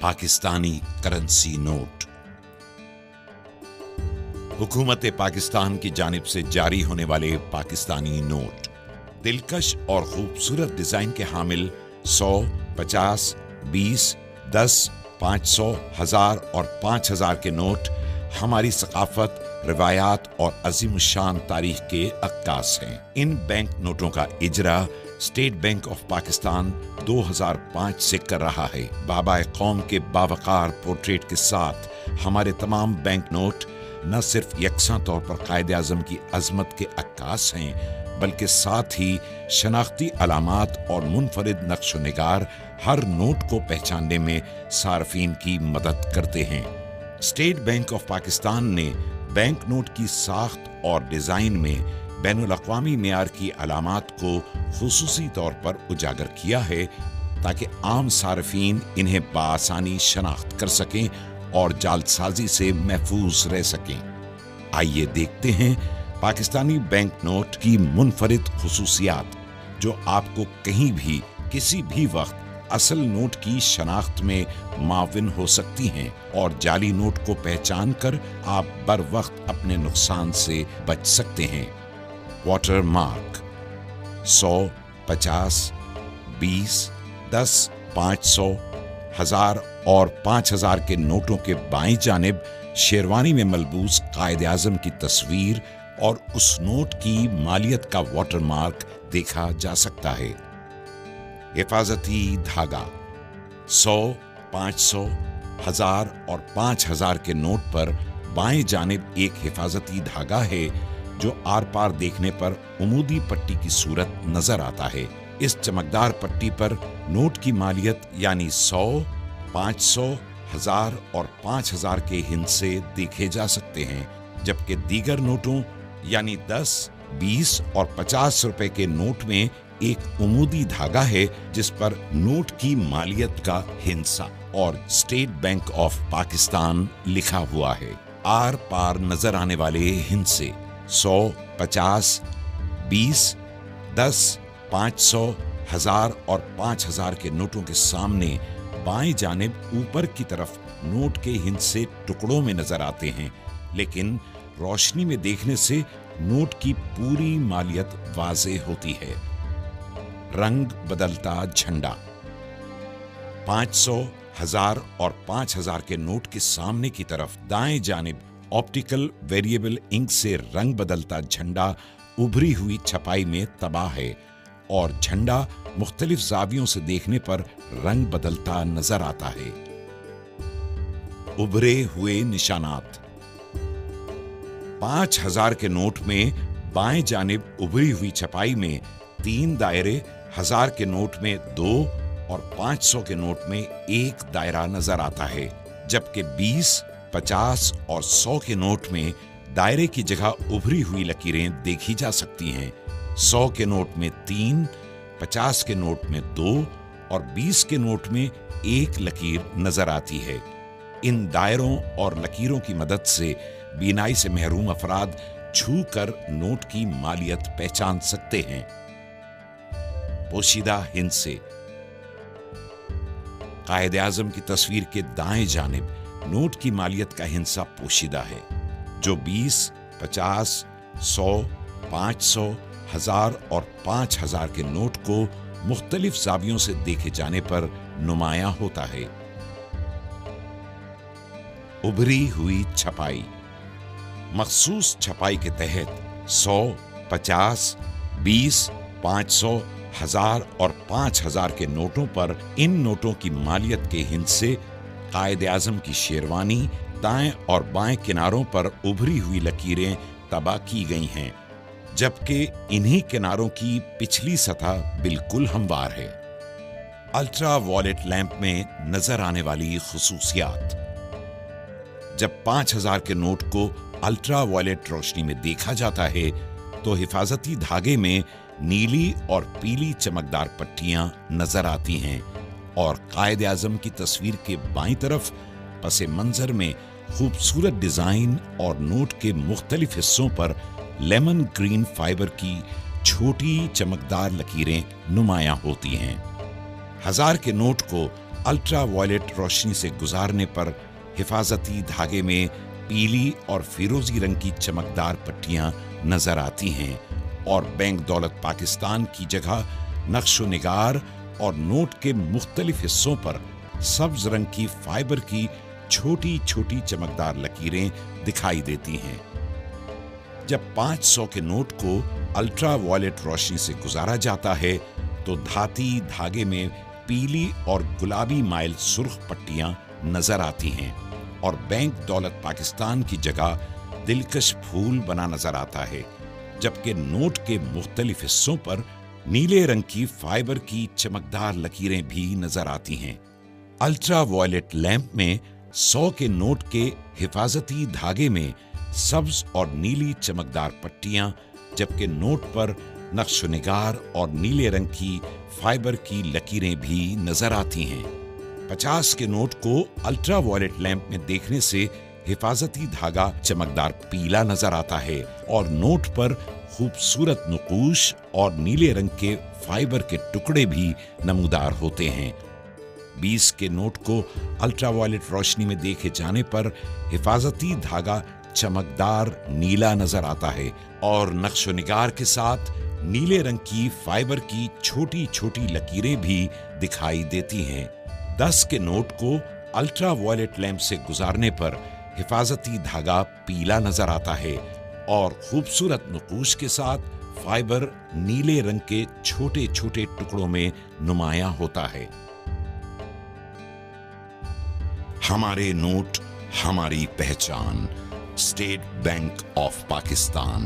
Pakistani currency note. हुकूमत पाकिस्तान की जानिब से जारी होने वाले पाकिस्तानी नोट दिलकश और खूबसूरत डिजाइन के हामिल 100, 50, 20, 10, 500, 1000 और 5000 के नोट हमारी सकाफत, रिवायात और अजीमुशान तारीख के अक्कास हैं। इन बैंक नोटों का इजरा स्टेट बैंक ऑफ पाकिस्तान 2005 से कर रहा है। बाबा कौम के बावकार पोर्ट्रेट के साथ हमारे तमाम बैंक नोट न सिर्फ यकसा तौर पर कायदे आज़म की अजमत के अक्कास हैं, बल्कि साथ ही शनाख्ती अलामात और मुनफरिद नक्श व निगार हर नोट को पहचानने में सार्फिन की मदद करते हैं। स्टेट बैंक ऑफ पाकिस्तान ने बैंक नोट की साख्त और डिजाइन में बैनुल अक़वामी मेयार की अलामात को खुसूसी तौर पर उजागर किया है, ताकि आम सार्फिन इन्हें बआसानी शनाख्त कर सकें और जालसाजी से महफूज रह सकें। आइए देखते हैं पाकिस्तानी बैंक नोट की मुनफरिद खुसूसियात, जो आपको कहीं भी किसी भी वक्त असल नोट की शनाख्त में माविन हो सकती हैं और जाली नोट को पहचान कर आप बर वक्त अपने नुकसान से बच सकते हैं। वाटर मार्क 100, 50, 20, 10, 500, 1000 और 5000 के नोटों के बाईं जानिब शेरवानी में मलबूस कायदे आज़म की तस्वीर और उस नोट की मालियत का वाटर मार्क देखा जा सकता है। हिफाजती धागा 100, 500, 1000 और 5000 के नोट पर बाएं जानिब एक हिफाजती धागा है, जो आर पार देखने पर उमूदी पट्टी की सूरत नजर आता है। इस चमकदार पट्टी पर नोट की मालियत यानी 100, 500, 1000 और 5000 के हिंसे देखे जा सकते हैं, जबकि दीगर नोटों यानी 10, 20 और 50 रुपए के नोट में एक उमूदी धागा है, जिस पर नोट की मालियत का हिंसा और स्टेट बैंक ऑफ पाकिस्तान लिखा हुआ है। आर पार नजर आने वाले हिंसे 100, 50, 20, 10, 500, 1000 और 5000 के नोटों के सामने बाएं जानिब ऊपर की तरफ नोट के हिंसे टुकड़ों में नजर आते हैं, लेकिन रोशनी में देखने से नोट की पूरी मालियत वाज़ेह होती है। रंग बदलता झंडा 500, 1000 और 5000 के नोट के सामने की तरफ दाएं जानिब ऑप्टिकल वेरिएबल इंक से रंग बदलता झंडा उभरी हुई छपाई में तबाह है और झंडा मुख्तलिफ जावियों से देखने पर रंग बदलता नजर आता है। उभरे हुए निशानात 5000 के नोट में बाएं जानिब उभरी हुई छपाई में 3 दायरे, 1000 के नोट में 2 और 500 के नोट में 1 दायरा नजर आता है, जबकि 20, 50 और 100 के नोट में दायरे की जगह उभरी हुई लकीरें देखी जा सकती हैं। 100 के नोट में 3, 50 के नोट में 2 और 20 के नोट में 1 लकीर नजर आती है। इन दायरों और लकीरों की मदद से बीनाई से महरूम अफराद छू कर नोट की मालियत पहचान सकते हैं। पोशीदा हिंसे कायदे आज़म की तस्वीर के दाएं जानिब नोट की मालियत का हिंसा पोशीदा है, जो 20, 50, 100, 500, 1000 और 5000 के नोट को मुख्तलिफ जावियों से देखे जाने पर नुमायां होता है। उभरी हुई छपाई मखसूस छपाई के तहत 100, 50, 20, 500, 1000 और 5000 के नोटों पर इन नोटों की मालियत के हिंसे कायदे आज़म की शेरवानी दाएं और बाएं किनारों पर उभरी हुई लकीरें तबाह की गई हैं, जबकि इन्हीं किनारों की पिछली सतह बिल्कुल हमवार है। अल्ट्रा वॉलेट लैंप में नजर आने वाली खुसूसियात जब 5000 के नोट को अल्ट्रा वॉलेट रोशनी में देखा जाता है, तो हिफाजती धागे में नीली और पीली चमकदार पट्टियां नजर आती हैं और कायदे आज़म की तस्वीर के बाईं तरफ पसे मंजर में खूबसूरत डिजाइन और नोट के मुख्तलिफ हिस्सों पर लेमन ग्रीन फाइबर की छोटी चमकदार लकीरें नुमायां होती हैं। 1000 के नोट को अल्ट्रा वायलेट रोशनी से गुजारने पर हिफाजती धागे में पीली और फिरोजी रंग की चमकदार पट्टियां नजर आती हैं और बैंक दौलत पाकिस्तान की जगह नक्शो निगार और नोट के मुख्तलिफ हिस्सों पर सब्ज रंग की फाइबर की छोटी छोटी चमकदार लकीरें दिखाई देती हैं। जब 500 के नोट को अल्ट्रा वायलेट रोशनी से गुजारा जाता है तो धाती धागे में पीली और गुलाबी माइल सुर्ख पट्टियां नजर आती हैं और बैंक दौलत पाकिस्तान की जगह दिलकश फूल बना नजर आता है, जबकि नोट के मुख्तलिफ हिस्सों पर नीले रंग की फाइबर की चमकदार लकीरें भी नजर आती हैं। अल्ट्रा वायलेट लैंप में 100 के नोट के हिफाजती धागे में सब्ज और नीली चमकदार पट्टियां, जबकि नोट पर नक्शोनिगार और नीले रंग की फाइबर की लकीरें भी नजर आती हैं। 50 के नोट को अल्ट्रा वायलेट लैंप में देखने से हिफाजती धागा चमकदार पीला नजर आता है और नोट पर खूबसूरत नक़ूश और नीले रंग के फाइबर के टुकड़े भी नमूदार होते हैं। 20 के नोट को अल्ट्रा वायलेट रोशनी में देखे जाने पर हिफाजती धागा चमकदार नीला नजर आता है और नक्शोनिगार के साथ नीले रंग की फाइबर की छोटी छोटी लकीरें भी दिखाई देती हैं। 10 के नोट को अल्ट्रा वायलेट लैंप से गुजारने पर हिफाजती धागा पीला नजर आता है और खूबसूरत नक़ूश के साथ फाइबर नीले रंग के छोटे छोटे टुकड़ों में नुमायां होता है। हमारे नोट, हमारी पहचान। State bank of Pakistan.